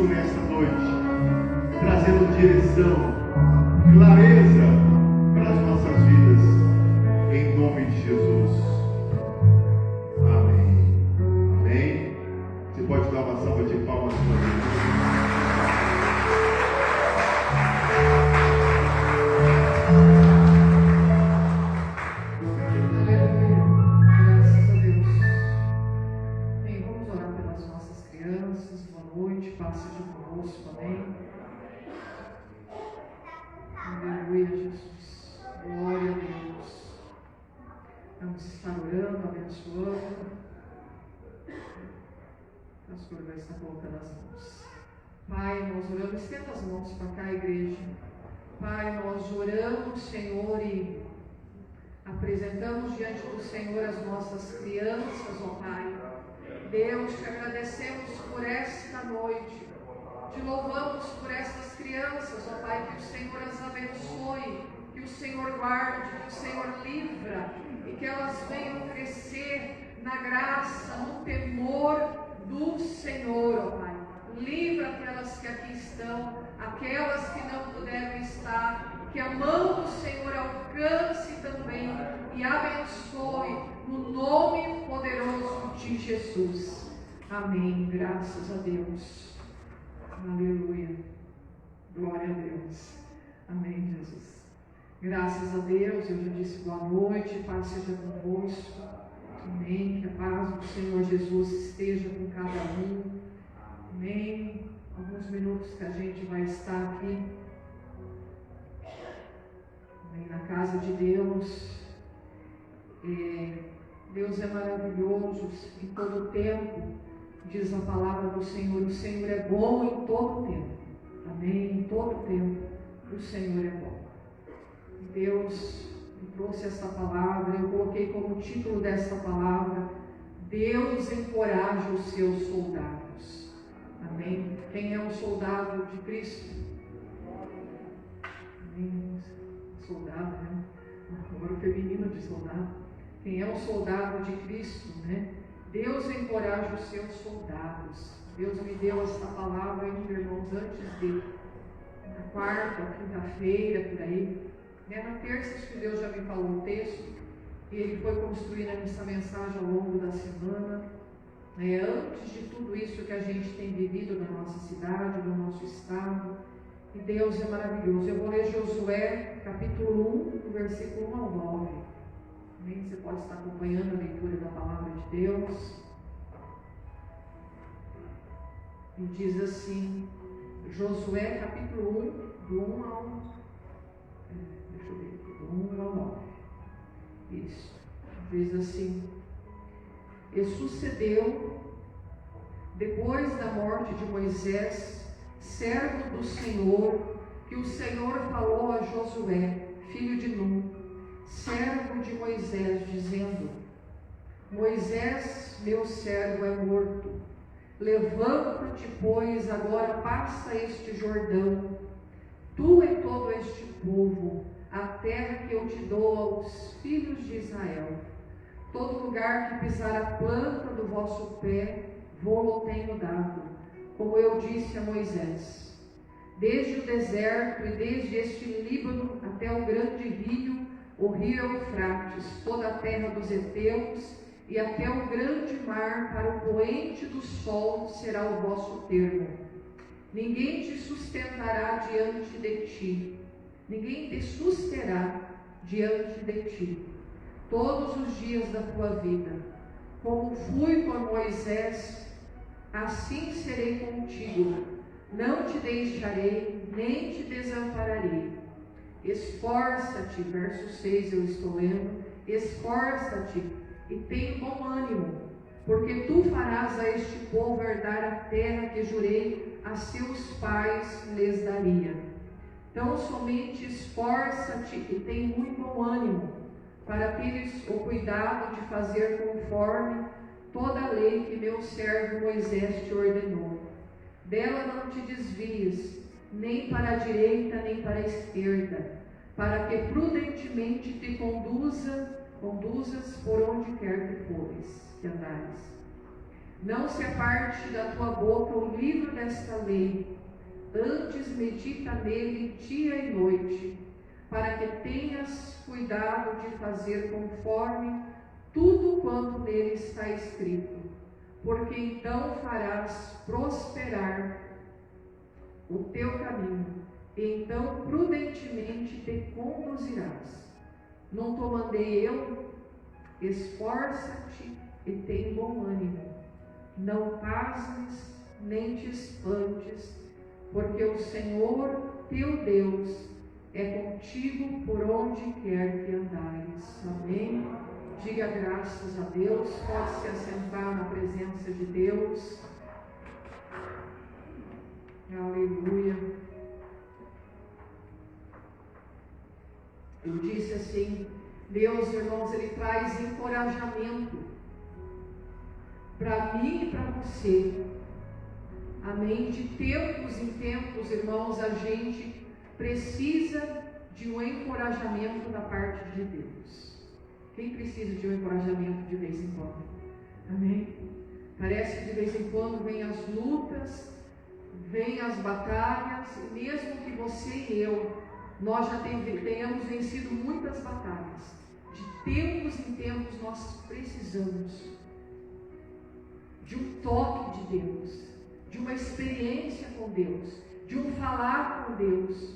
nesta noite, trazendo direção, clareza para as nossas vidas, em nome de Jesus. Amém. Amém. Você pode dar uma salva de palmas para Jesus. Aleluia, Jesus. Glória a Deus. Vamos estar orando, abençoando. O pastor vai estar colocando as mãos. Pai, nós oramos, estenda as mãos para cá, igreja. Pai, nós oramos, Senhor, e apresentamos diante do Senhor as nossas crianças, ó Pai. Deus, te agradecemos por esta noite. Te louvamos por essas crianças, ó Pai, que o Senhor as abençoe, que o Senhor guarde, que o Senhor livra, e que elas venham crescer na graça, no temor do Senhor, ó Pai. Livra aquelas que aqui estão, aquelas que não puderam estar, que a mão do Senhor alcance também e abençoe, no nome poderoso de Jesus. Amém. Graças a Deus. Aleluia. Glória a Deus. Amém, Jesus. Graças a Deus, eu já disse boa noite, paz seja convosco. Amém. Que a paz do Senhor Jesus esteja com cada um. Amém. Alguns minutos que a gente vai estar aqui. Amém. Na casa de Deus. Deus é maravilhoso em todo o tempo. Diz a palavra do Senhor, o Senhor é bom em todo o tempo. Amém? Em todo o tempo, o Senhor é bom. Deus me trouxe esta palavra, eu coloquei como título desta palavra, Deus encoraja os seus soldados. Amém? Quem é um soldado de Cristo? Amém? Soldado, né? Agora o feminino de soldado. Quem é um soldado de Cristo, né? Deus encoraja os seus soldados. Deus me deu essa palavra, irmãos, antes de na quarta, quinta-feira, por aí. Na terça, acho que Deus já me falou um texto, e Ele foi construindo essa mensagem ao longo da semana. Antes de tudo isso que a gente tem vivido na nossa cidade, no nosso estado, e Deus é maravilhoso. Eu vou ler Josué, capítulo 1, versículo 1 ao 9. Você pode estar acompanhando a leitura da palavra de Deus. E diz assim, Josué capítulo 1, do 1 ao 9. Isso. Diz assim, e sucedeu, depois da morte de Moisés, servo do Senhor, que o Senhor falou a Josué, filho de Nun, servo de Moisés, dizendo, Moisés, meu servo, é morto. Levanta-te, pois, agora passa este Jordão, tu e todo este povo, a terra que eu te dou aos filhos de Israel. Todo lugar que pisar a planta do vosso pé, vou-lo tenho dado, como eu disse a Moisés. Desde o deserto e desde este Líbano até o grande rio, o rio Eufrates, toda a terra dos heteus, e até o grande mar, para o poente do sol será o vosso termo. Ninguém te sustentará diante de ti, ninguém te susterá diante de ti, todos os dias da tua vida. Como fui com Moisés, assim serei contigo, não te deixarei, nem te desampararei. Esforça-te, verso 6 eu estou lendo, esforça-te e tem bom ânimo, porque tu farás a este povo herdar a terra que jurei a seus pais lhes daria. Então somente esforça-te e tem muito bom ânimo, para teres o cuidado de fazer conforme toda a lei que meu servo Moisés te ordenou. Dela não te desvies, nem para a direita, nem para a esquerda, para que prudentemente te conduzas por onde quer que fores, que andares. Não se aparte da tua boca o livro desta lei, antes medita nele dia e noite, para que tenhas cuidado de fazer conforme tudo quanto nele está escrito, porque então farás prosperar o teu caminho, e então prudentemente te conduzirás. Não te mandei eu? Esforça-te e tem bom ânimo. Não pasmes nem te espantes, porque o Senhor teu Deus é contigo por onde quer que andares. Amém? Diga graças a Deus. Pode se assentar na presença de Deus. Aleluia. Eu disse assim, Deus, irmãos, Ele traz encorajamento para mim e para você. Amém? De tempos em tempos, irmãos, a gente precisa de um encorajamento da parte de Deus. Quem precisa de um encorajamento de vez em quando? Amém? Parece que de vez em quando vem as lutas, vem as batalhas, e mesmo que você e eu, nós já tenhamos vencido muitas batalhas. De tempos em tempos nós precisamos de um toque de Deus, de uma experiência com Deus, de um falar com Deus,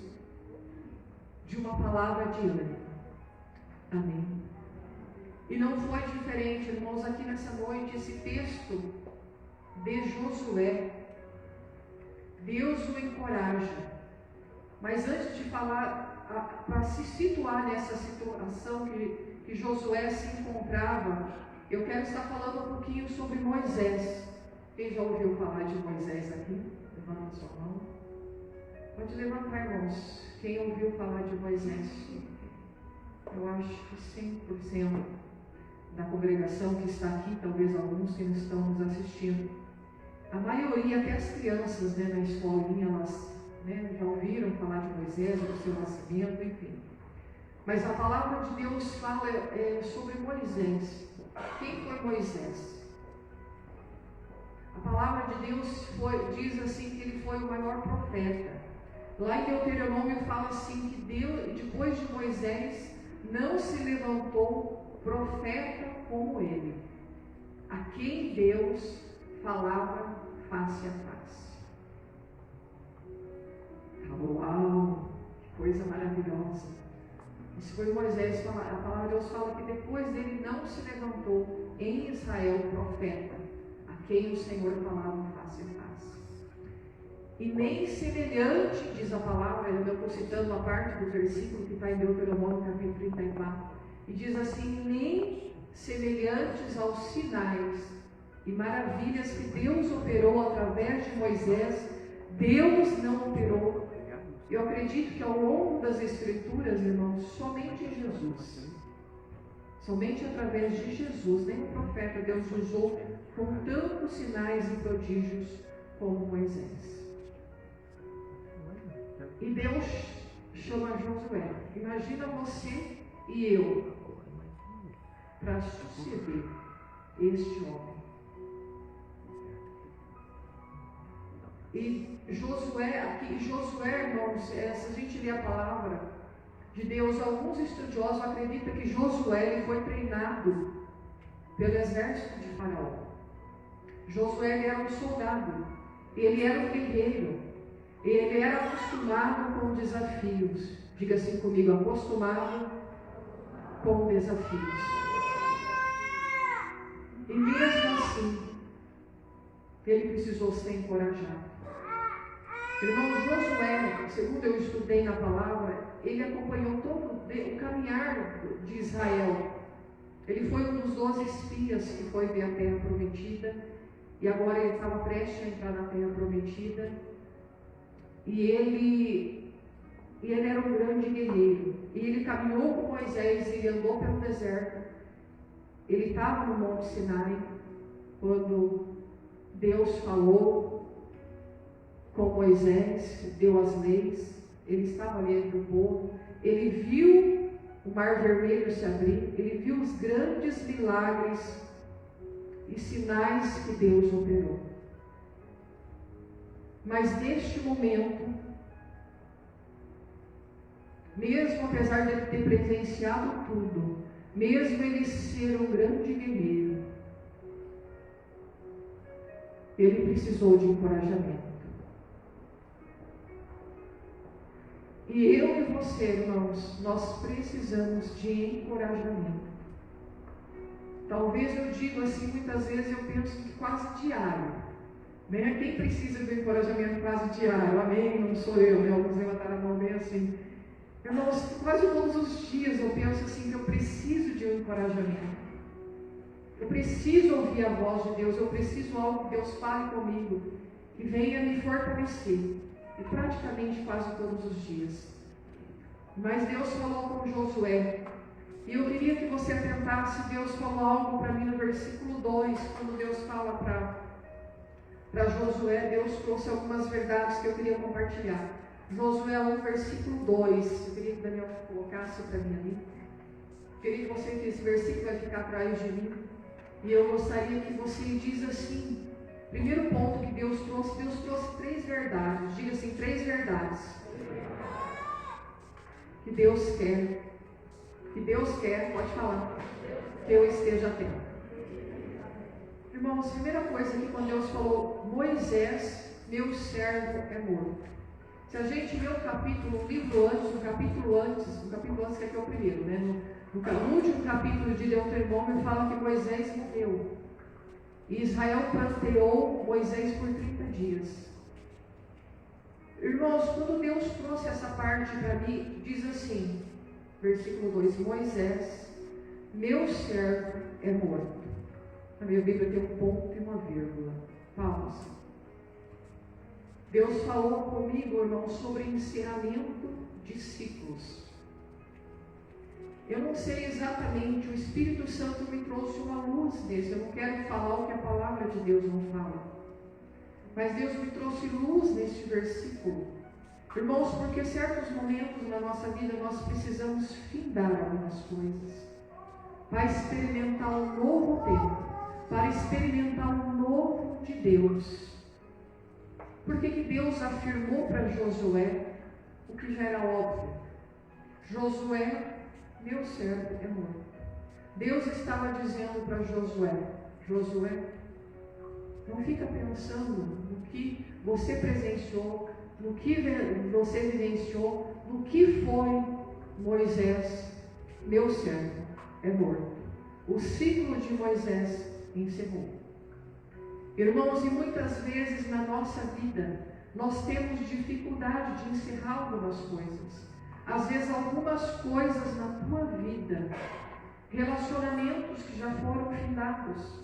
de uma palavra de ânimo. Amém? E não foi diferente, irmãos, aqui nessa noite, esse texto de Josué, Deus o encoraja. Mas antes de falar, para se situar nessa situação que Josué se encontrava, eu quero estar falando um pouquinho sobre Moisés. Quem já ouviu falar de Moisés aqui? Levanta sua mão. Pode levantar, irmãos. Quem ouviu falar de Moisés? Eu acho que 100% da congregação que está aqui, talvez alguns que não estão nos assistindo. A maioria, até as crianças, né, na escolinha, elas, né, já ouviram falar de Moisés, do seu nascimento, enfim. Mas a palavra de Deus fala sobre Moisés. Quem foi Moisés? A palavra de Deus diz assim que ele foi o maior profeta. Lá em Deuteronômio fala assim que Deus, depois de Moisés, não se levantou profeta como ele, a quem Deus falava face a face. Uau, que coisa maravilhosa. Isso foi Moisés. A palavra de Deus fala que depois dele não se levantou em Israel profeta, a quem o Senhor falava face a face. E nem semelhante, diz a palavra, eu estou citando a parte do versículo que está em Deuteronômio capítulo 34, e diz assim, nem semelhantes aos sinais e maravilhas que Deus operou através de Moisés, Deus não operou. Eu acredito que ao longo das Escrituras, irmãos, somente em Jesus, somente através de Jesus, nem o profeta Deus usou com tantos sinais e prodígios como Moisés. E Deus chama Josué. Imagina você e eu para suceder este homem. E Josué, irmãos, se a gente lê a palavra de Deus, alguns estudiosos acreditam que Josué foi treinado pelo exército de Faraó. Josué era um soldado, ele era um guerreiro, ele era acostumado com desafios. Diga assim comigo, acostumado com desafios. E mesmo assim, ele precisou ser encorajado. Irmão, Josué, segundo eu estudei na palavra, ele acompanhou todo o caminhar de Israel. Ele foi um dos 12 espias que foi ver a terra prometida, e agora ele estava prestes a entrar na terra prometida. E ele era um grande guerreiro. E ele caminhou com Moisés, ele andou pelo deserto. Ele estava no Monte Sinai quando Deus falou com Moisés, deu as leis. Ele estava ali entre o povo. Ele viu o Mar Vermelho se abrir. Ele viu os grandes milagres. e sinais que Deus operou. Mas neste momento, mesmo apesar de ele ter presenciado tudo, mesmo ele ser um grande guerreiro, ele precisou de encorajamento. E eu e você, irmãos, nós precisamos de encorajamento. Talvez eu diga assim, muitas vezes eu penso que quase diário. Né? Quem precisa de encorajamento quase diário? Amém? Não sou eu, né? Alguns levantaram a mão bem assim. Irmãos, quase todos os dias eu penso assim que eu preciso de um encorajamento. Eu preciso ouvir a voz de Deus, eu preciso algo que Deus fale comigo, que venha me fortalecer. E praticamente quase todos os dias. Mas Deus falou com Josué. E eu queria que você atentasse, Deus falou algo para mim no versículo 2, quando Deus fala para Josué, Deus trouxe algumas verdades que eu queria compartilhar. Josué 1, versículo 2. Eu queria que Daniel colocasse para mim ali. Eu queria que você, que esse versículo vai ficar atrás de mim. E eu gostaria que você diz assim. Primeiro ponto que Deus trouxe 3 verdades. Diga assim, 3 verdades. Que Deus quer, pode falar, que eu esteja atento. Irmãos, primeira coisa aqui, quando Deus falou, Moisés, meu servo, é morto. Se a gente ler o capítulo, o livro antes, o capítulo antes que aqui é o primeiro, né? No último capítulo de Deuteronômio fala que Moisés morreu. E Israel pranteou Moisés por 30 dias. Irmãos, quando Deus trouxe essa parte para mim, diz assim, versículo 2, Moisés, meu servo, é morto. Na minha Bíblia tem um ponto e uma vírgula. Pausa. Deus falou comigo, irmão, sobre encerramento de ciclos. Eu não sei exatamente, o Espírito Santo me trouxe uma luz desse. Eu não quero falar o que a palavra de Deus não fala. Mas Deus me trouxe luz neste versículo. Irmãos, porque certos momentos na nossa vida nós precisamos findar algumas coisas. Para experimentar um novo tempo. Para experimentar um novo de Deus. Por que Deus afirmou para Josué o que já era óbvio? Josué, meu servo, é morto. Deus estava dizendo para Josué, não fica pensando no que você presenciou, no que você vivenciou, no que foi Moisés, meu servo, é morto. O ciclo de Moisés encerrou. Irmãos, e muitas vezes na nossa vida, nós temos dificuldade de encerrar algumas coisas. Às vezes algumas coisas na tua vida, relacionamentos que já foram findados,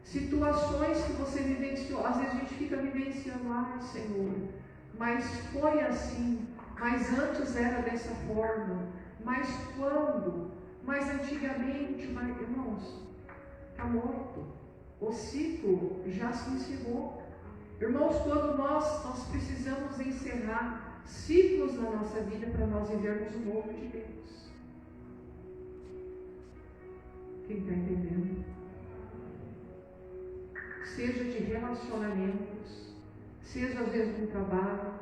situações que você vivenciou, às vezes a gente fica vivenciando, ai Senhor, mas foi assim, mas antes era dessa forma, mas quando, mas antigamente, mas, irmãos, está morto, o ciclo já se encerrou. Irmãos, quando nós precisamos encerrar ciclos na nossa vida para nós vivermos o novo de Deus. Quem está entendendo? Seja de relacionamentos, seja às vezes um trabalho,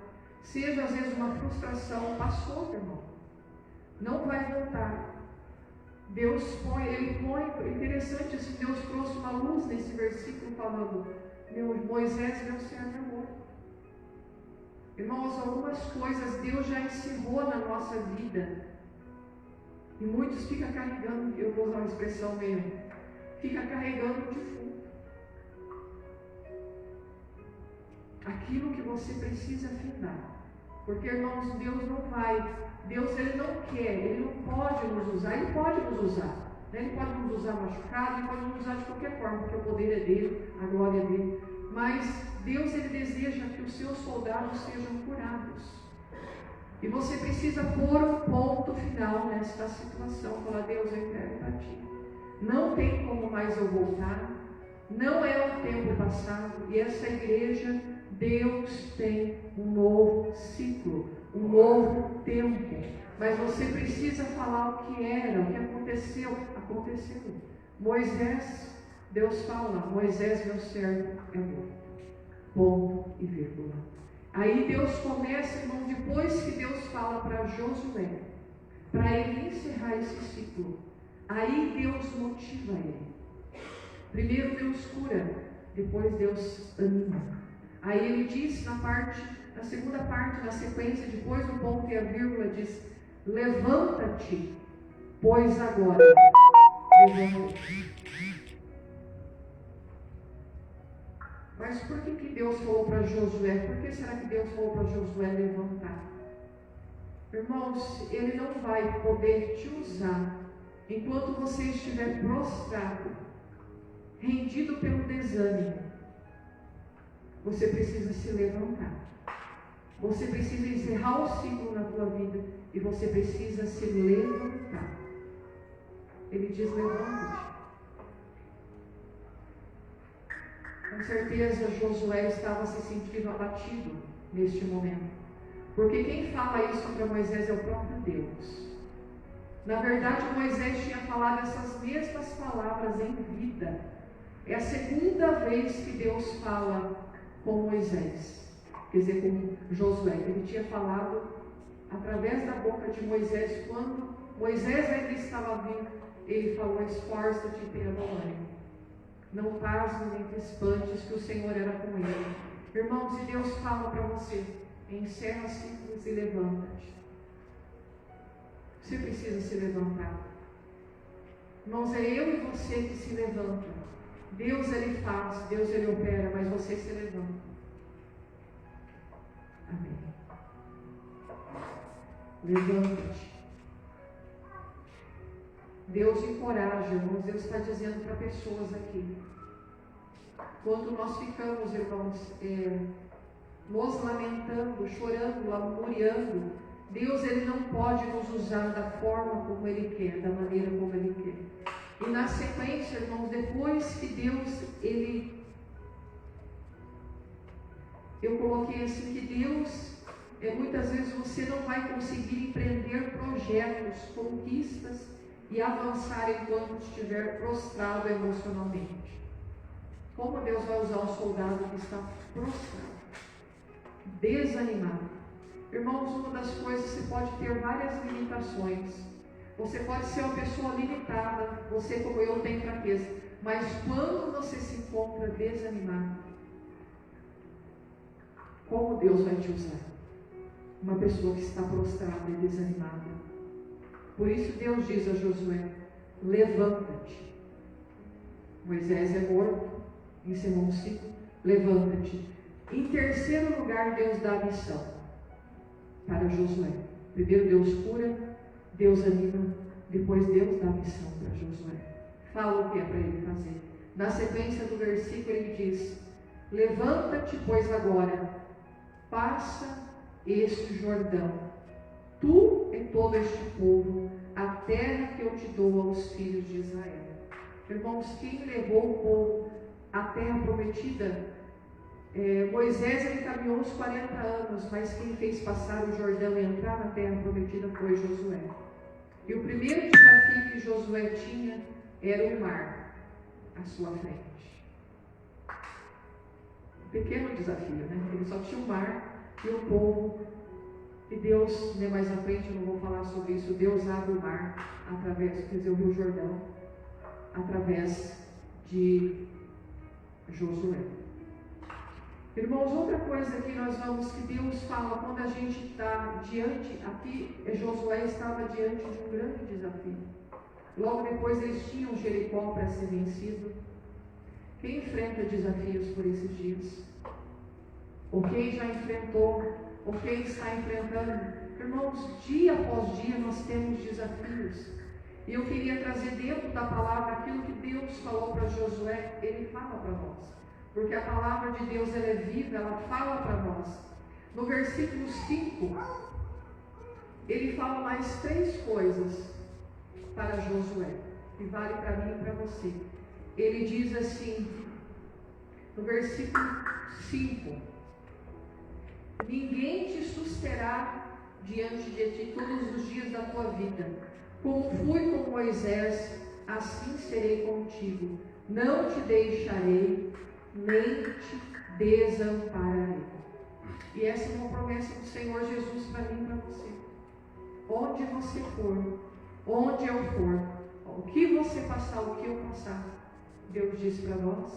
seja às vezes uma frustração, passou, irmão. Não vai voltar. Deus põe, interessante assim, Deus trouxe uma luz nesse versículo falando, Moisés, meu servo, é morto. Irmãos, algumas coisas Deus já encerrou na nossa vida. E muitos ficam carregando, eu vou usar uma expressão mesmo, fica carregando o defunto. Aquilo que você precisa findar. Porque, irmãos, Deus não vai, Deus ele não quer, ele não pode nos usar, ele pode nos usar. Ele pode nos usar machucado, ele pode nos usar de qualquer forma, porque o poder é dele, a glória é dele. Mas Deus ele deseja que os seus soldados sejam curados. E você precisa pôr um ponto final nesta situação. Falar, Deus, eu entrego para ti. Não tem como mais eu voltar. Não é o tempo passado. E essa igreja, Deus tem um novo ciclo, um novo tempo. Mas você precisa falar o que era, o que aconteceu. Aconteceu. Moisés, Deus fala: Moisés, meu servo, é morto. Ponto e vírgula. Aí Deus começa, irmão, depois que Deus fala para Josué, para ele encerrar esse ciclo, aí Deus motiva ele. Primeiro Deus cura, depois Deus anima. Aí ele diz na segunda parte, na sequência, depois do ponto e a vírgula, diz: levanta-te, pois agora. Levanta-te. Mas por que Deus falou para Josué? Por que será que Deus falou para Josué levantar? Irmãos, Ele não vai poder te usar enquanto você estiver prostrado, rendido pelo desânimo. Você precisa se levantar. Você precisa encerrar o ciclo na tua vida e você precisa se levantar. Ele diz: levanta-te. Com certeza Josué estava se sentindo abatido neste momento, porque quem fala isso para Moisés é o próprio Deus. Na verdade, Moisés tinha falado essas mesmas palavras em vida. É a segunda vez que Deus fala com Moisés, quer dizer, com Josué. Ele tinha falado através da boca de Moisés, quando Moisés ainda estava vivo. Ele falou: esforça-te e tenha bom ânimo. Não pasme nem te espantes, que o Senhor era com ele. Irmãos, e Deus fala para você: encerra ciclos e levanta-te. Você precisa se levantar. Irmãos, é eu e você que se levanta. Deus, Ele faz, Deus, Ele opera, mas você se levanta. Amém. Levanta-te. Deus encoraja, irmãos. Deus está dizendo para pessoas aqui: quando nós ficamos, irmãos, nos lamentando, chorando, lamuriando, Deus, Ele não pode nos usar da forma como Ele quer, da maneira como Ele quer. E na sequência, irmãos, depois que Deus, eu coloquei assim, que Deus, muitas vezes você não vai conseguir empreender projetos, conquistas e avançar enquanto estiver prostrado emocionalmente. Como Deus vai usar um soldado que está prostrado, desanimado? Irmãos, uma das coisas, você pode ter várias limitações. Você pode ser uma pessoa limitada, você como eu tem fraqueza, mas quando você se encontra desanimado, como Deus vai te usar? Uma pessoa que está prostrada e desanimada. Por isso Deus diz a Josué: levanta-te. Moisés é morto, encerrou um ciclo, levanta-te. Em terceiro lugar, Deus dá a missão para Josué. Primeiro Deus cura, Deus anima, depois Deus dá a missão para Josué. Fala o que é para ele fazer. Na sequência do versículo ele diz: levanta-te, pois agora, passa este Jordão, tu e todo este povo, a terra que eu te dou aos filhos de Israel. Irmãos, quem levou o povo à terra prometida? Moisés, ele caminhou uns 40 anos, mas quem fez passar o Jordão e entrar na terra prometida foi Josué. E o primeiro desafio que Josué tinha era o mar à sua frente. Um pequeno desafio, né? Ele só tinha o mar e o povo. E Deus, mais à frente, eu não vou falar sobre isso, Deus abre o mar através, quer dizer, o Rio Jordão, através de Josué. Irmãos, outra coisa que nós vamos, que Deus fala quando a gente está diante, aqui Josué estava diante de um grande desafio. Logo depois eles tinham Jericó para ser vencido. Quem enfrenta desafios por esses dias? Ou quem já enfrentou, ou quem está enfrentando? Irmãos, dia após dia nós temos desafios. E eu queria trazer dentro da palavra aquilo que Deus falou para Josué, Ele fala para nós. Porque a palavra de Deus, ela é viva, ela fala para nós. No versículo 5, ele fala mais 3 coisas para Josué, que vale para mim e para você. Ele diz assim, no versículo 5: ninguém te susterá diante de ti todos os dias da tua vida. Como fui com Moisés, assim serei contigo. não te deixarei, nem te desampararei. E essa é uma promessa do Senhor Jesus para mim e para você. Onde você for, onde eu for, o que você passar, o que eu passar, Deus diz para nós: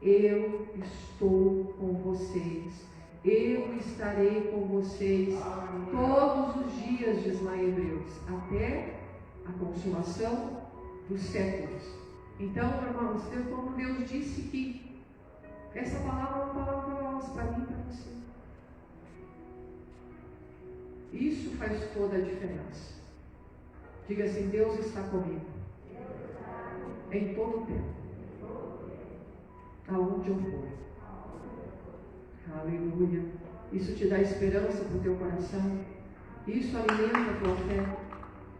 eu estou com vocês, eu estarei com vocês todos os dias, diz lá em Hebreus, até a consumação dos séculos. Então, irmãos, como Deus disse que essa palavra é uma palavra valiosa para mim e para você. Isso faz toda a diferença. Diga assim: Deus está comigo em todo o tempo, aonde eu for. Aleluia. Isso te dá esperança para o teu coração. Isso alimenta a tua fé.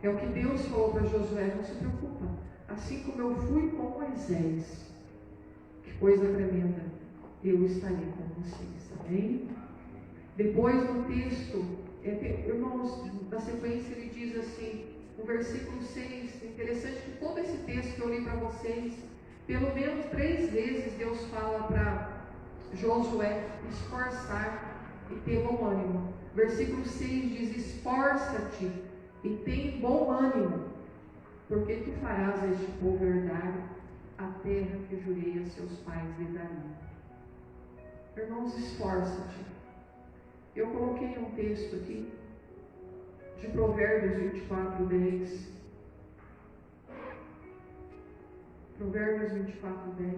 É o que Deus falou para Josué: não se preocupa. Assim como eu fui com Moisés, que coisa tremenda, eu estarei com vocês. Amém? Depois no texto, irmãos, na sequência ele diz assim, no versículo 6, interessante que todo esse texto que eu li para vocês, pelo menos 3 vezes Deus fala para Josué esforçar e ter bom ânimo. Versículo 6 diz: esforça-te e tem bom ânimo, porque tu farás a este povo herdar a terra que jurei a seus pais lhe daria. Irmãos, esforça-te. Eu coloquei um texto aqui de Provérbios 24, 10. Provérbios 24, 10.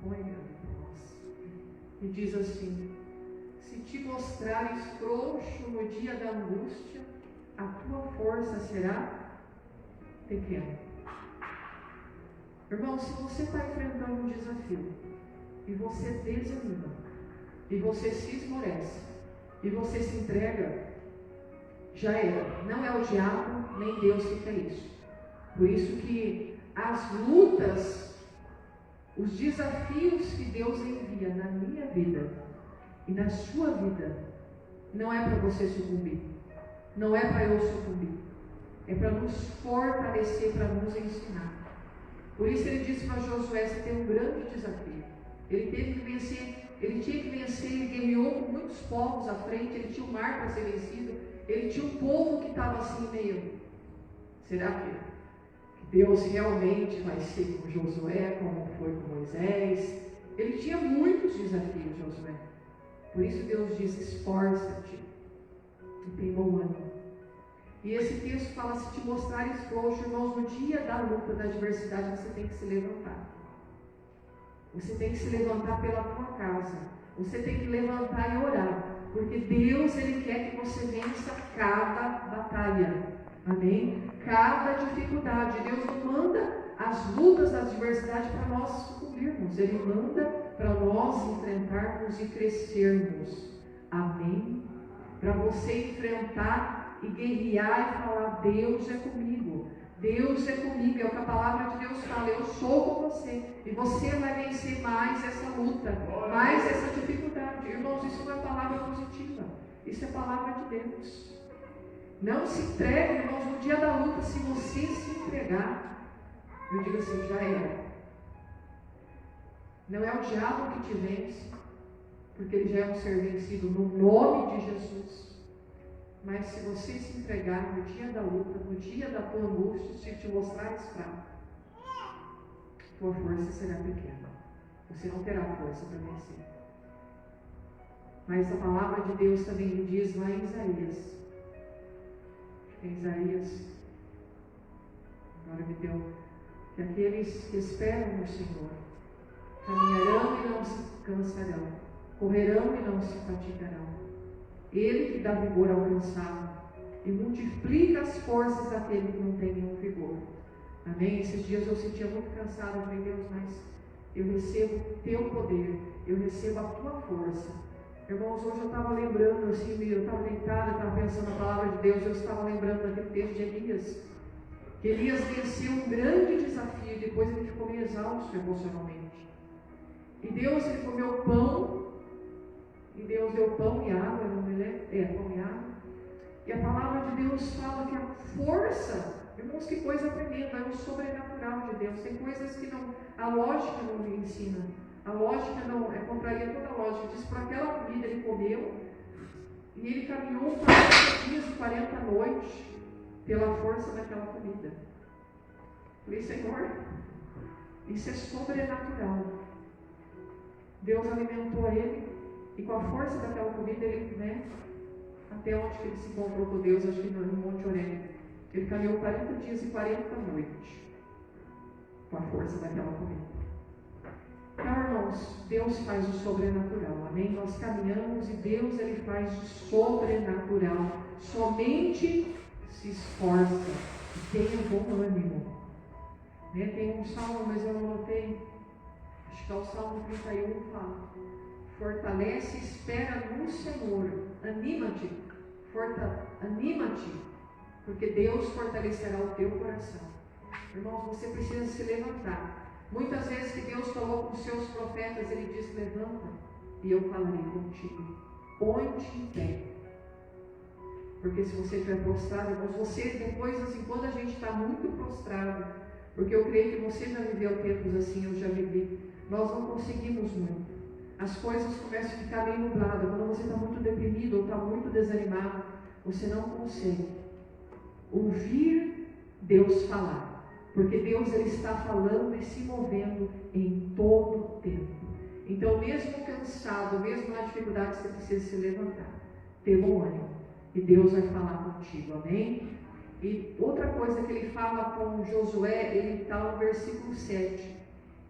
Olha para nós. E diz assim: se te mostrares frouxo no dia da angústia, a tua força será pequena. Irmão, se você está enfrentando um desafio e você desanima, e você se esmorece, e você se entrega, já era. Não é o diabo nem Deus que quer isso. Por isso que as lutas, os desafios que Deus envia na minha vida e na sua vida, não é para você sucumbir, não é para eu sucumbir, é para nos fortalecer, para nos ensinar. Por isso ele disse para Josué: você tem um grande desafio. Ele teve que vencer, ele tinha que vencer, ele guerreou com muitos povos à frente, ele tinha um mar para ser vencido, ele tinha um povo que estava assim meio, será que Deus realmente vai ser com Josué como foi com Moisés? Ele tinha muitos desafios, Josué. Por isso Deus diz: esforça-te e tem bom ânimo. E esse texto fala: se te mostrares frouxo, irmãos, no dia da luta, da adversidade, você tem que se levantar. Você tem que se levantar pela tua casa. Você tem que levantar e orar. Porque Deus, Ele quer que você vença cada batalha. Amém? Cada dificuldade. Deus não manda as lutas, as adversidades para nós sucumbirmos. Ele manda para nós enfrentarmos e crescermos. Amém? Para você enfrentar e guerrear e falar: Deus é comigo. Deus é comigo, é o que a palavra de Deus fala: eu sou com você, e você vai vencer mais essa luta, mais essa dificuldade. Irmãos, isso não é palavra positiva, isso é palavra de Deus. Não se entregue, irmãos, no dia da luta. Se você se entregar, eu digo assim: já era. Não é o diabo que te vence, porque ele já é um ser vencido no nome de Jesus. Mas se você se entregar no dia da luta, no dia da tua angústia, se te mostrares fraco, tua força será pequena. Você não terá força para vencer. Mas a palavra de Deus também diz lá em Isaías. Em Isaías, agora me deu, que aqueles que esperam no Senhor caminharão e não se cansarão, correrão e não se fatigarão. Ele que dá vigor ao cansado e multiplica as forças daquele que não tem nenhum vigor. Amém? Esses dias eu sentia muito cansado. Eu falei: Deus, mas eu recebo o teu poder, eu recebo a tua força. Irmãos, hoje eu estava lembrando assim, eu estava deitada, eu estava pensando na palavra de Deus, eu estava lembrando daquele texto de Elias. Que Elias venceu um grande desafio, depois ele ficou meio exausto emocionalmente. E Deus, ele comeu pão. E Deus deu pão e água, não me lembro, pão e água. E a palavra de Deus fala que a força Irmãos, que coisa tremenda, é o sobrenatural de Deus. Tem coisas que não, a lógica não lhe ensina. A lógica não, é contraria toda a lógica. Diz, por aquela comida ele comeu, e ele caminhou 40 dias e 40 noites pela força daquela comida. Falei, Senhor, isso é sobrenatural. Deus alimentou ele, e com a força daquela comida, ele, até onde que ele se encontrou com Deus, acho que no Monte Horebe, ele caminhou 40 dias e 40 noites, com a força daquela comida. Então, irmãos, Deus faz o sobrenatural, amém? Nós caminhamos e Deus, ele faz o sobrenatural. Somente se esforça e tenha bom ânimo. Tem um salmo, mas eu não anotei, acho que é o Salmo 31, fala: fortalece e espera no Senhor, anima-te, porque Deus fortalecerá o teu coração. Irmãos, você precisa se levantar. Muitas vezes que Deus falou com os seus profetas, ele diz, levanta e eu falarei contigo, põe-te em pé. Porque se você estiver prostrado, irmãos, você depois, assim, quando a gente está muito prostrado, porque eu creio que você já viveu tempos assim, eu já vivi, nós não conseguimos muito. As coisas começam a ficar meio nubladas. Quando você está muito deprimido ou está muito desanimado, você não consegue ouvir Deus falar. Porque Deus, ele está falando e se movendo em todo o tempo. Então, mesmo cansado, mesmo na dificuldade, você precisa se levantar, ter bom ânimo, e Deus vai falar contigo, amém? E outra coisa que ele fala com Josué, ele está no versículo 7.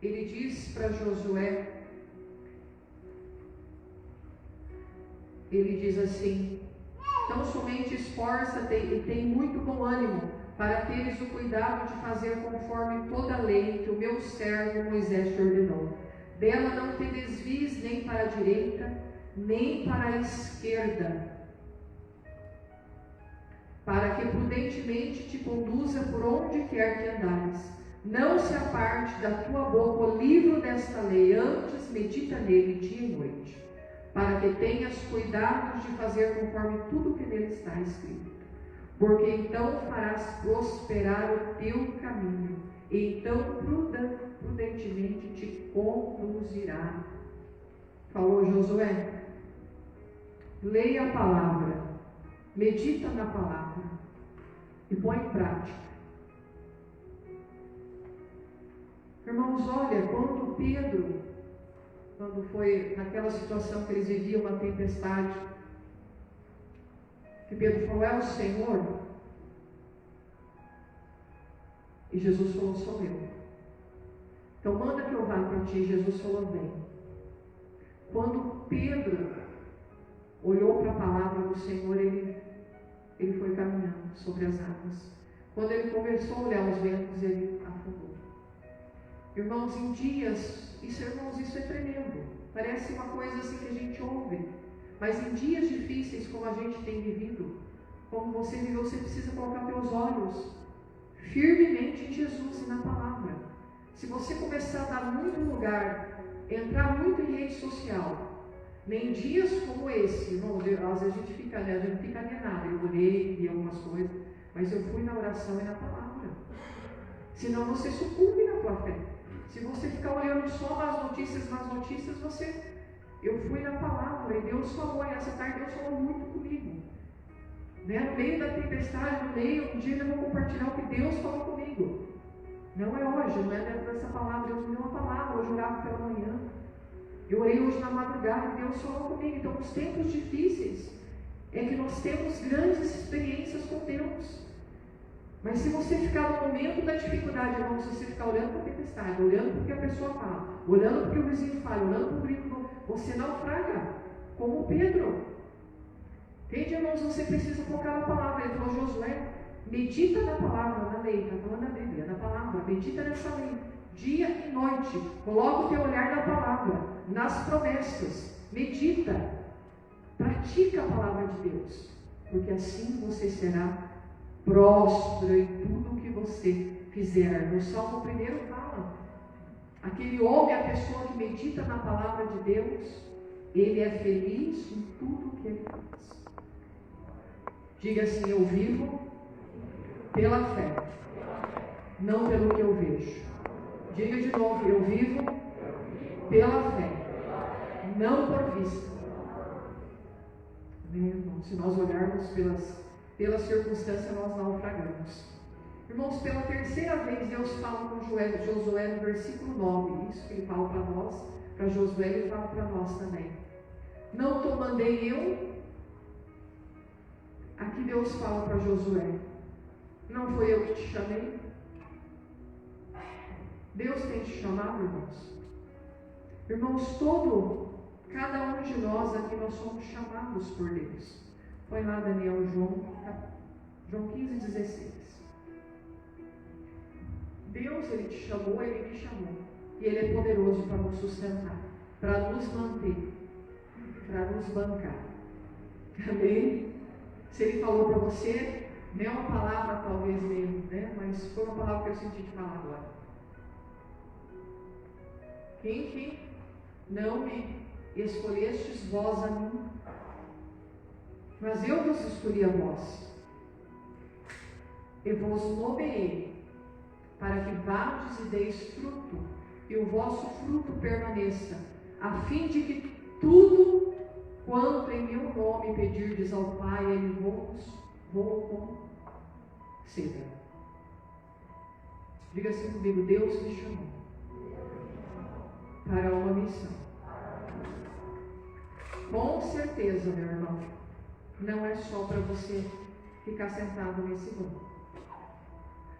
Ele diz para Josué, ele diz assim: então somente esforça-te e tem muito bom ânimo, para teres o cuidado de fazer conforme toda a lei que o meu servo Moisés te ordenou. Dela não te desvies nem para a direita, nem para a esquerda, para que prudentemente te conduza por onde quer que andares. Não se aparte da tua boca o livro desta lei, antes medita nele dia e noite, para que tenhas cuidado de fazer conforme tudo que nele está escrito. Porque então farás prosperar o teu caminho, e então prudentemente te conduzirá. Falou Josué, leia a palavra, medita na palavra e põe em prática. Irmãos, olha, quando Pedro, quando foi naquela situação que eles viviam uma tempestade, que Pedro falou, é o Senhor? E Jesus falou, sou eu. Então manda que eu vá para ti. Jesus falou, vem. Quando Pedro olhou para a palavra do Senhor, ele foi caminhando sobre as águas. Quando ele começou a olhar os ventos, ele afundou. Irmãos, em dias, isso é tremendo. Parece uma coisa assim que a gente ouve. Mas em dias difíceis, como a gente tem vivido, como você viveu, você precisa colocar teus olhos firmemente em Jesus e na palavra. Se você começar a dar muito lugar, entrar muito em rede social, nem dias como esse, irmão, às vezes a gente fica alienado. Eu orei, vi algumas coisas, mas eu fui na oração e na palavra. Senão você sucumbe na tua fé. Se você ficar olhando só nas notícias, eu fui na palavra, e Deus falou, e essa tarde Deus falou muito comigo. No meio da tempestade, um dia eu vou compartilhar o que Deus falou comigo. Não é hoje, não é dentro dessa palavra. Deus me deu uma palavra, eu orava pela manhã. Eu orei hoje na madrugada, Deus falou comigo. Então, nos tempos difíceis, é que nós temos grandes experiências com Deus. Mas se você ficar no momento da dificuldade, irmão, se você ficar olhando para a tempestade, olhando para o que a pessoa fala, olhando para o que o vizinho fala, olhando para o grito, você naufraga, como Pedro. Entende, irmãos? Você precisa focar na palavra. Ele falou, Josué, medita na palavra, na lei, está falando da Bíblia, na palavra, medita nessa lei, dia e noite, coloca o teu olhar na palavra, nas promessas, medita, pratica a palavra de Deus, porque assim você será próspero em tudo que você fizer. No Salmo 1 fala, aquele homem, a pessoa que medita na palavra de Deus, ele é feliz em tudo que ele faz. Diga assim, eu vivo Pela fé, não pelo que eu vejo. Diga de novo, eu vivo pela fé, não por vista. Amém, irmão? Se nós olharmos pelas circunstâncias, nós naufragamos. Irmãos, pela terceira vez Deus fala com Josué no versículo 9, isso que ele fala para nós, para Josué, ele fala para nós também. Não te mandei eu? Aqui Deus fala para Josué, não foi eu que te chamei? Deus tem te chamado, irmãos? Irmãos, cada um de nós aqui, nós somos chamados por Deus. Põe lá Daniel, João 15, 16. Deus, Ele te chamou, Ele me chamou. E Ele é poderoso para nos sustentar, para nos manter, para nos bancar. Amém? Se Ele falou para você, não é uma palavra talvez mesmo, né? Mas foi uma palavra que eu senti de falar agora. Quem não me escolhestes vós a mim, mas eu vos escolhi a vós. Eu vos nomeei para que vades e deis fruto, e o vosso fruto permaneça, a fim de que tudo quanto em meu nome pedirdes ao Pai, Ele vos conceda. Diga assim comigo, Deus me chamou para uma missão. Com certeza, meu irmão, não é só para você ficar sentado nesse banco.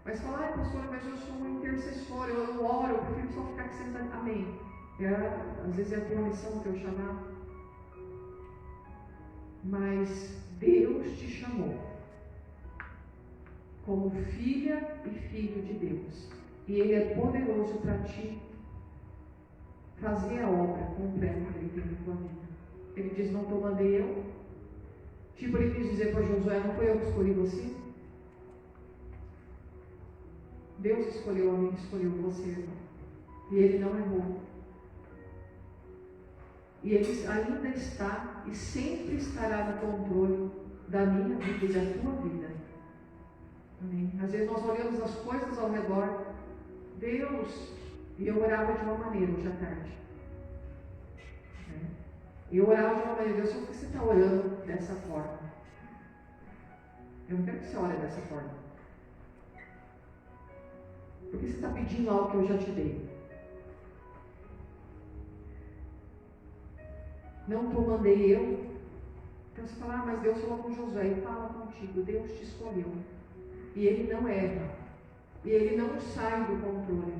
Mas falar, pastora, mas eu sou um intercessor, eu oro, eu prefiro só ficar aqui sentado. Amém. Às vezes é a tua missão, o teu chamado. Mas Deus te chamou como filha e filho de Deus. E Ele é poderoso para ti fazer a obra completa que Ele tem na tua vida. Ele diz, não te mandei eu. Tipo, Ele quis dizer para Josué, não foi eu que escolhi você? Deus escolheu a mim, escolheu você, irmão. E Ele não errou. E Ele ainda está e sempre estará no controle da minha vida e da tua vida. Amém? Às vezes nós olhamos as coisas ao redor. Deus, e eu orava de uma maneira hoje à tarde. E eu orava de uma maneira, Deus, por que você está orando dessa forma? Eu não quero que você ore dessa forma. Por que você está pedindo algo que eu já te dei? Não te mandei eu. Então você fala, mas Deus falou com Josué. Ele fala contigo, Deus te escolheu. E Ele não erra. E Ele não sai do controle.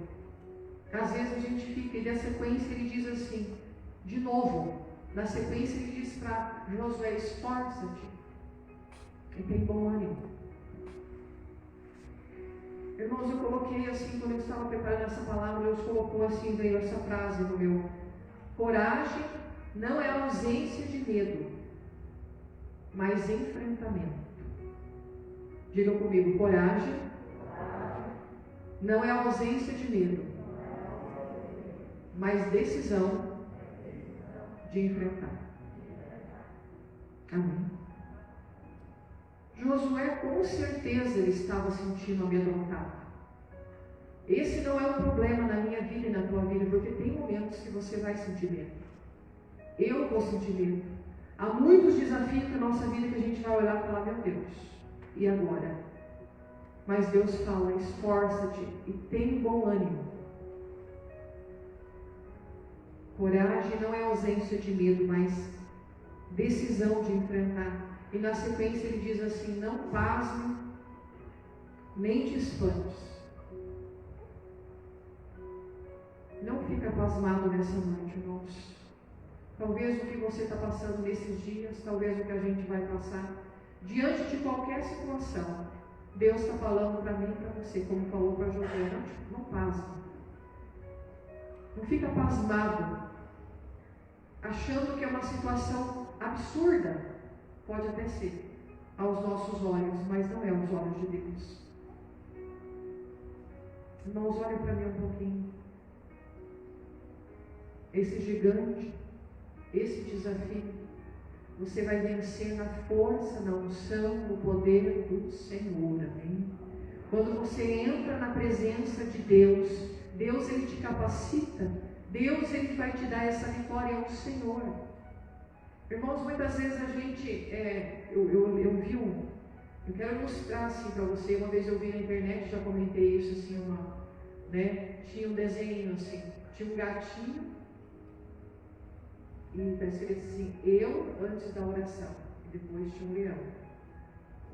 Às vezes a gente fica, e na sequência Ele diz assim, de novo, na sequência Ele diz para Josué, esforça-te e tem bom ânimo. Irmãos, eu coloquei assim, quando eu estava preparando essa palavra, Deus colocou assim, veio essa frase no meu: coragem não é ausência de medo, mas enfrentamento. Diga comigo, coragem não é ausência de medo, mas decisão de enfrentar. Amém. Josué, com certeza, ele estava sentindo amedrontado. Esse não é um problema na minha vida e na tua vida, porque tem momentos que você vai sentir medo. Eu vou sentir medo. Há muitos desafios na nossa vida que a gente vai olhar e falar, meu Deus, e agora? Mas Deus fala, esforça-te e tem bom ânimo. Coragem não é ausência de medo, mas decisão de enfrentar. E na sequência ele diz assim, não pasme, nem te espantes. Não fica pasmado nessa noite, irmãos. Talvez o que você está passando nesses dias, talvez o que a gente vai passar, diante de qualquer situação, Deus está falando para mim e para você, como falou para Josué, não pasme. Não fica pasmado, achando que é uma situação absurda. Pode até ser, aos nossos olhos, mas não é aos olhos de Deus. Irmãos, olhem para mim um pouquinho. Esse gigante, esse desafio, você vai vencer na força, na unção, no poder do Senhor, amém? Quando você entra na presença de Deus, Deus ele te capacita, Deus ele vai te dar essa vitória ao Senhor. Irmãos, muitas vezes a gente, eu quero mostrar assim para você, uma vez eu vi na internet, já comentei isso assim, tinha um desenho assim, tinha um gatinho, e está escrito assim, eu antes da oração, e depois tinha um leão,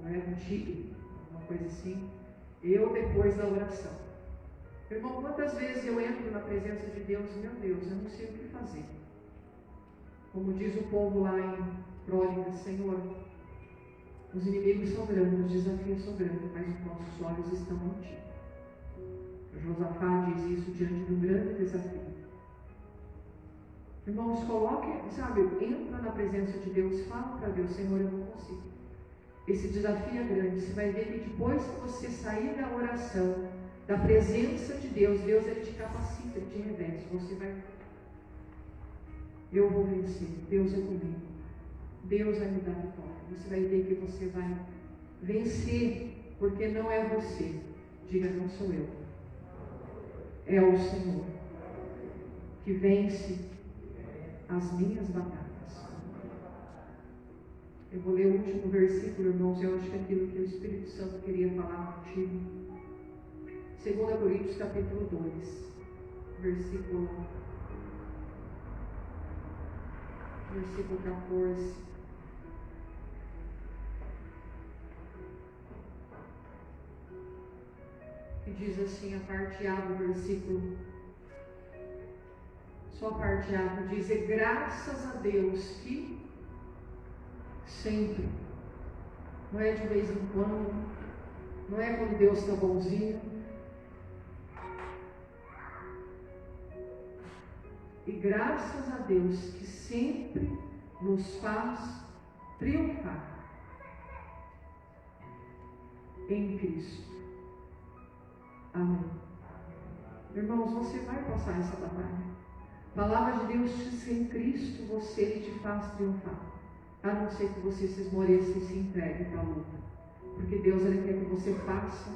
ou era um tigre, uma coisa assim, eu depois da oração. Irmão, quantas vezes eu entro na presença de Deus, meu Deus, eu não sei o que fazer. Como diz o povo lá em Crônicas, Senhor, os inimigos são grandes, os desafios são grandes, mas os nossos olhos estão em Ti. Josafá diz isso diante de um grande desafio. Irmãos, entra na presença de Deus, fala para Deus, Senhor, eu não consigo. Esse desafio é grande, você vai ver que depois que você sair da oração, da presença de Deus, Deus ele te capacita, ele te reveste, você vai, eu vou vencer, Deus é comigo, Deus vai me dar vitória, você vai ver que você vai vencer, porque não é você, diga, não sou eu, é o Senhor, que vence as minhas batalhas. Eu vou ler o último versículo, irmãos, eu acho que é aquilo que o Espírito Santo queria falar contigo. 2 Coríntios capítulo 2, versículo 14. Que diz assim, a parte A do versículo, só a parte A, que diz, graças a Deus que sempre, não é de vez em quando, não é quando Deus está bonzinho. E graças a Deus que sempre nos faz triunfar em Cristo. Amém. Irmãos, você vai passar essa batalha. A palavra de Deus diz que em Cristo ele te faz triunfar. A não ser que você se esmoreça e se entregue para a luta. Porque Deus ele quer que você passe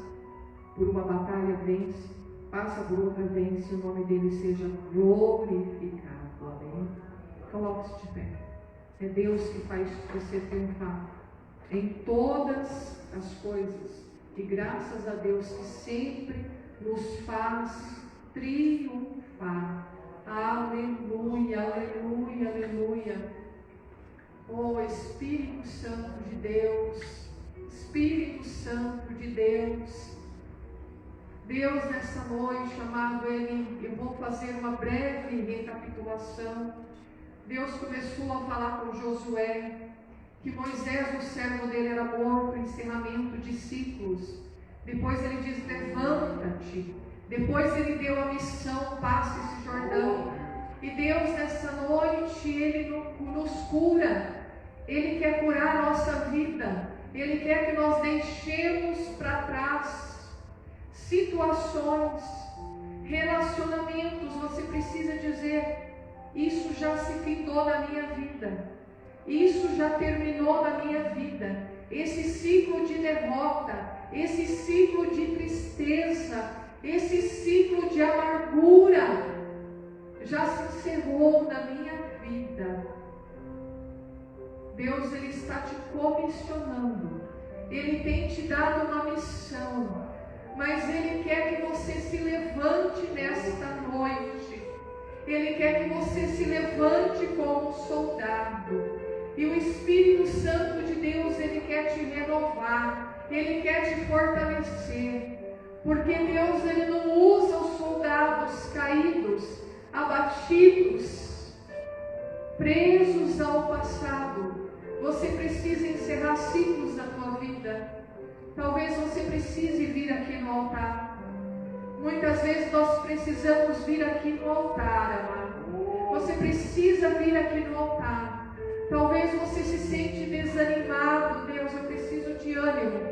por uma batalha, vence, passa por outra, vence, e o nome dele seja glorificado. Amém? Coloque-se de pé. É Deus que faz você triunfar em todas as coisas. E graças a Deus que sempre nos faz triunfar. Aleluia, aleluia, aleluia. Oh Espírito Santo de Deus, Espírito Santo de Deus, Deus nessa noite, amado, eu vou fazer uma breve recapitulação. Deus começou a falar com Josué, que Moisés, o servo dele, era morto, encerramento de ciclos. Depois ele diz, levanta-te. Depois ele deu a missão, passe esse Jordão. E Deus nessa noite, Ele nos cura. Ele quer curar a nossa vida. Ele quer que nós deixemos para trás situações, relacionamentos. Você precisa dizer, isso já se findou na minha vida. Isso já terminou na minha vida. Esse ciclo de derrota, esse ciclo de tristeza, esse ciclo de amargura já se encerrou na minha vida. Deus ele está te comissionando. Ele tem te dado uma missão, mas Ele quer que você se levante nesta noite. Ele quer que você se levante como soldado. E o Espírito Santo de Deus, Ele quer te renovar, Ele quer te fortalecer. Porque Deus ele não usa os soldados caídos, abatidos, presos ao passado. Você precisa encerrar ciclos na tua vida. Talvez você precise vir aqui no altar. Muitas vezes nós precisamos vir aqui no altar, amado. Você precisa vir aqui no altar. Talvez você se sente desanimado. Deus, eu preciso de ânimo.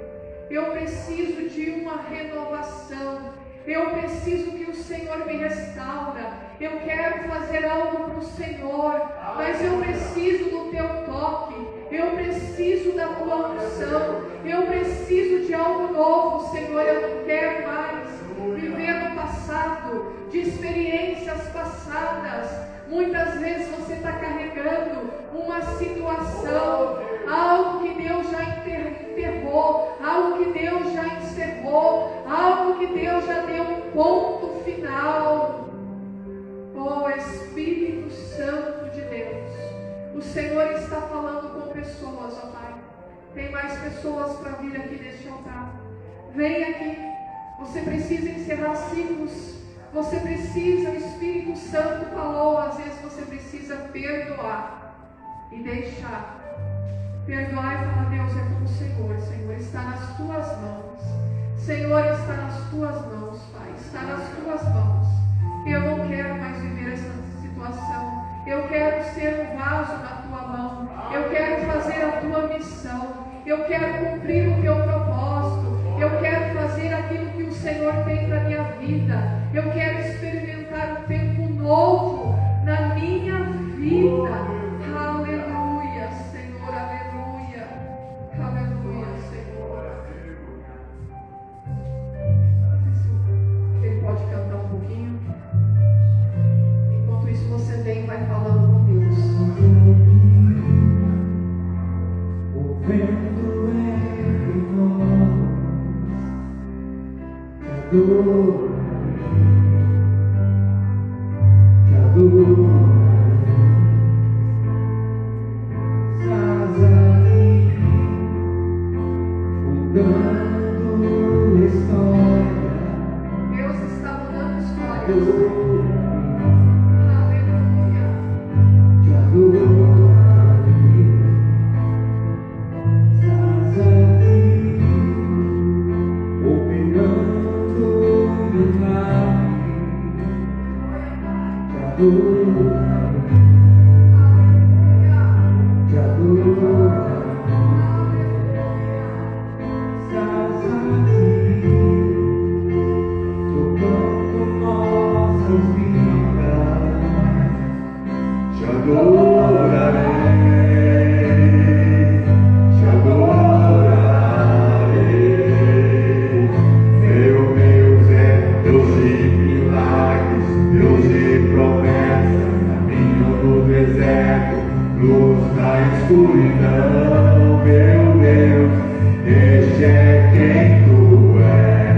Eu preciso de uma renovação. Eu preciso que o Senhor me restaura. Eu quero fazer algo para o Senhor, mas eu preciso do teu toque. Eu preciso da tua unção. Eu preciso de algo novo, Senhor. Eu não quero mais viver no passado, de experiências passadas. Muitas vezes você está carregando uma situação, algo que Deus já enterrou, algo que Deus já encerrou, algo que Deus já deu um ponto final. Oh, Espírito Santo de Deus, o Senhor está falando com pessoas, ó Pai. Tem mais pessoas para vir aqui neste altar. Vem aqui. Você precisa encerrar ciclos. Você precisa, o Espírito Santo falou, às vezes você precisa perdoar e deixar. Perdoar e falar: Deus, é com o Senhor. Senhor, está nas tuas mãos. Senhor, está nas tuas mãos, Pai. Está nas tuas mãos. Eu não quero mais viver essa situação. Eu quero ser um vaso na tua mão. Eu quero fazer a tua missão. Eu quero cumprir o teu propósito. Eu quero fazer aquilo que o Senhor tem para a minha vida. Eu quero experimentar um tempo novo na minha vida. Aleluia, Senhor, aleluia. Aleluia, Senhor. Ele pode cantar um pouquinho. Enquanto isso, você vem e vai falando com Deus. O vento entre nós te adora, te adora. Estás aqui mudando história. Deus está mudando histórias. Aleluia. Te adoro. Estás aqui operando milagre. Te adoro. Te adoro. Estás aqui tocando nossas vidas. Te adorarei, te adorarei. Meu Deus é Deus de milagres, Deus de promessas, caminho no deserto, luz na escuridão. Meu Deus, este é quem tu és.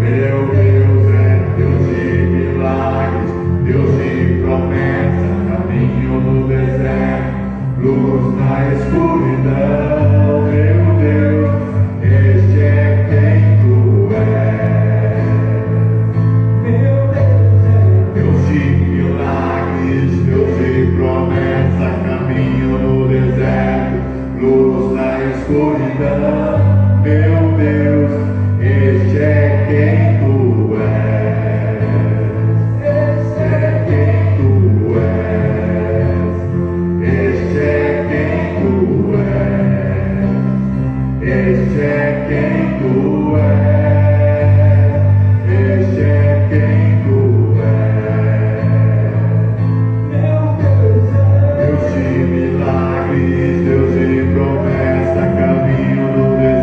Meu Deus é Deus de milagres, Deus de promessa, caminho no deserto, luz na escuridão. Meu Deus, este é quem tu és. Meu Deus é Deus de milagres, Deus de promessa, caminho no deserto, luz na escuridão. Meu Deus, este é quem tu és. Este é quem tu és. Este é quem tu és. Este é quem tu és. Este é quem tu és. meu Deus é Deus de milagres, Deus de promessa, caminho no deserto.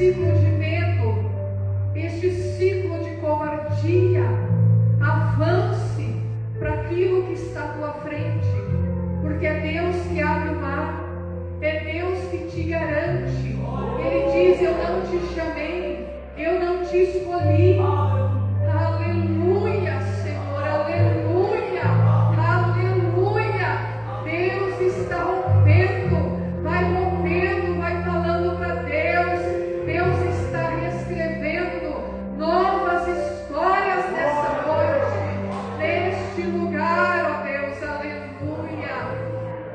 ciclo de medo, este ciclo de covardia, avance para aquilo que está à tua frente, porque é Deus que abre o mar, é Deus que te garante. Ele diz: eu não te chamei, eu não te escolhi. Aleluia, Senhor, aleluia, aleluia. Deus está rompendo, vai falando para Deus. Deus está reescrevendo novas histórias nessa noite, neste lugar, ó Deus, aleluia,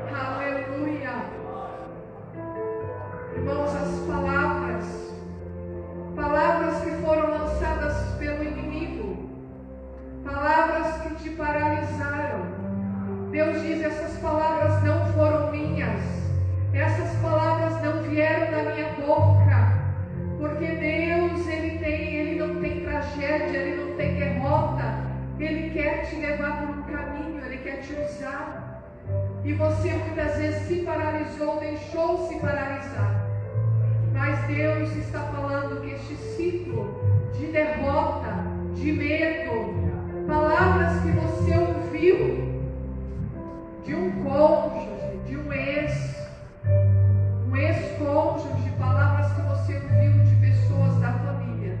aleluia. Irmãos, as palavras que foram lançadas pelo inimigo, palavras que te paralisaram, Deus diz: essas palavras não foram minhas, essas palavras não vieram da minha boca, porque Deus, Ele não tem tragédia, Ele não tem derrota, Ele quer te levar por um caminho, Ele quer te usar. E você muitas vezes se paralisou, deixou-se paralisar. Mas Deus está falando que este ciclo de derrota, de medo, palavras que você ouviu de um cônjuge, de um ex-cônjuge, palavras que você ouviu de pessoas da família,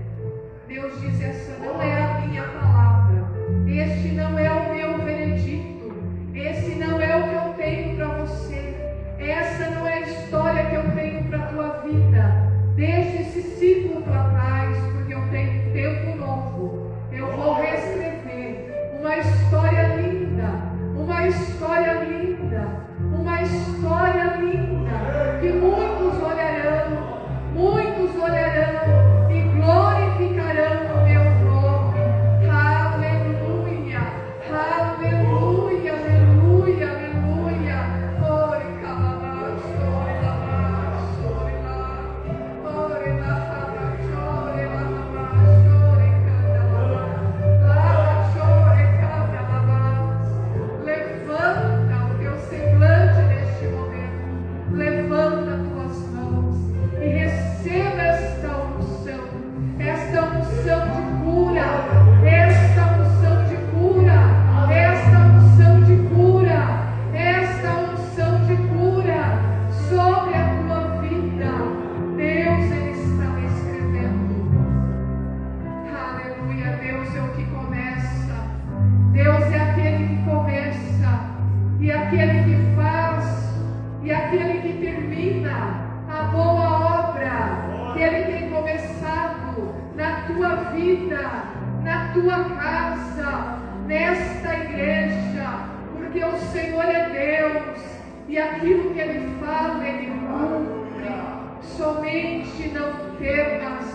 Deus diz: essa não é a minha palavra, este não é o meu veredicto, esse não é o que eu tenho para você, essa não é a história que eu tenho para a tua vida. Deixe esse ciclo para trás, porque eu tenho tempo novo. Eu vou reescrever uma história linda, uma história linda, uma história linda, que muitos olharão e glorificarão o meu nome. Aleluia, aleluia, aleluia, aleluia. Ore calabás, ore labás, ore lá, ore lá, chore lá, chore candalabás, chore candalabás. Levanta o teu semblante neste momento, levanta tuas mãos e receba esta unção de cura, esta unção de cura, esta unção de cura, esta unção de cura sobre a tua vida. Deus, Ele está escrevendo. Aleluia. Deus é o que começa, Deus é aquele que começa, e aquele que faz, e aquele que termina a boa obra que Ele tem começado na tua vida, na tua casa, nesta igreja, porque o Senhor é Deus, e aquilo que Ele fala, Ele cumpre. Somente não temas,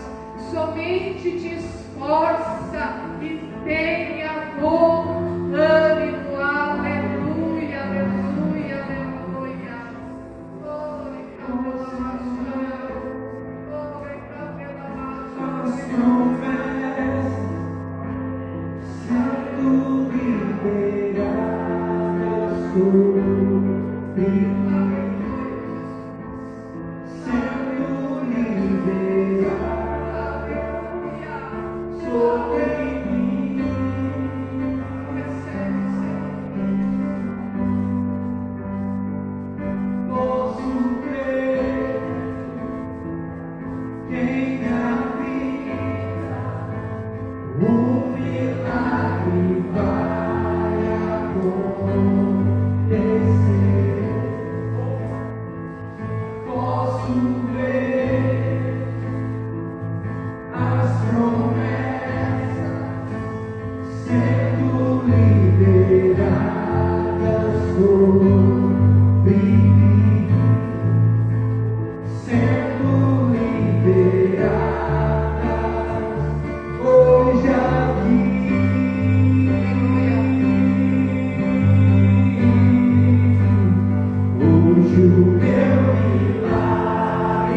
somente te esforça e tenha bom ânimo. Aleluia, aleluia, aleluia. Hoje o meu milagre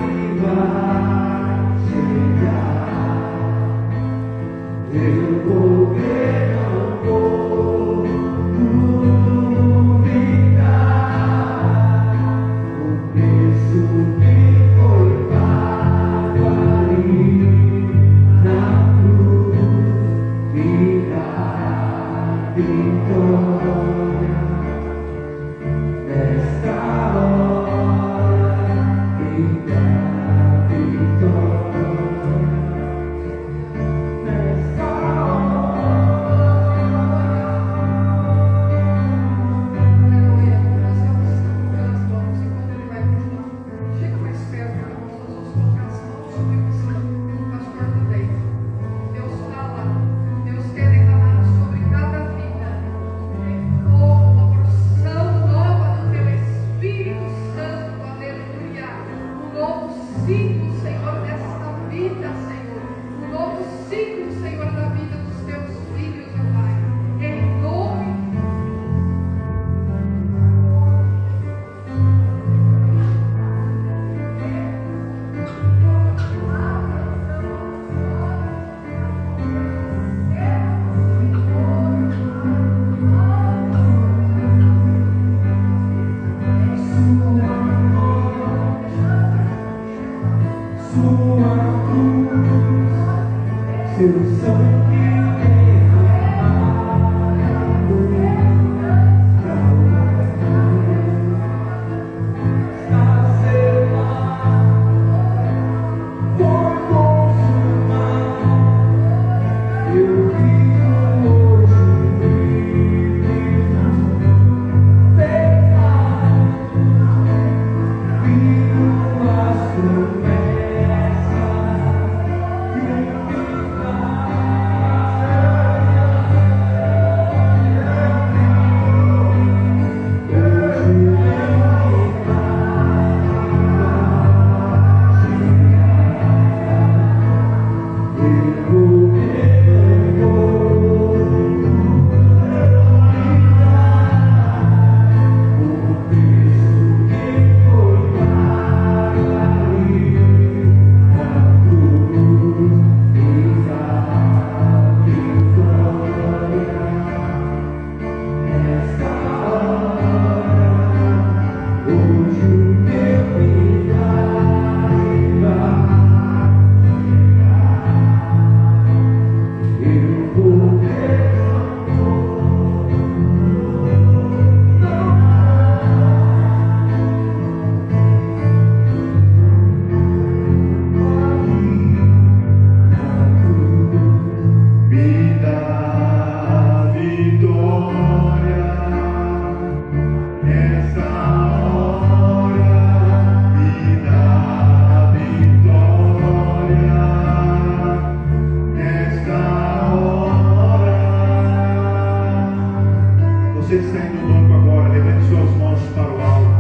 Você que está indo no banco agora, levante suas mãos para o alto.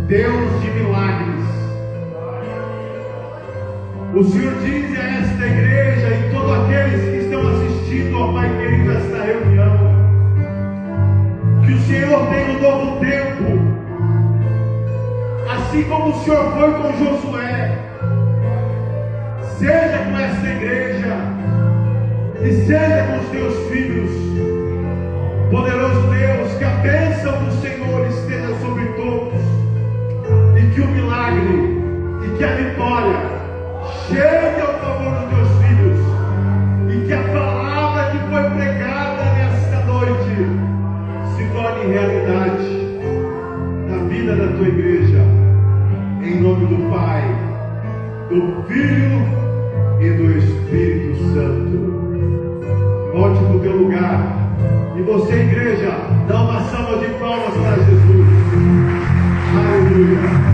Deus de milagres, o Senhor diz a esta igreja e todos aqueles que estão assistindo, ó Pai querido, esta reunião, que o Senhor tem um novo tempo, assim como o Senhor foi com Josué. Seja com esta igreja e seja com os teus filhos. Poderoso Deus, que a bênção do Senhor esteja sobre todos, e que o milagre e que a vitória chegue ao favor dos teus filhos, e que a palavra que foi pregada nesta noite se torne realidade na vida da tua igreja, em nome do Pai, do Filho e do Espírito Santo. Volte para o teu lugar. E você, igreja, dá uma salva de palmas para Jesus. Aleluia.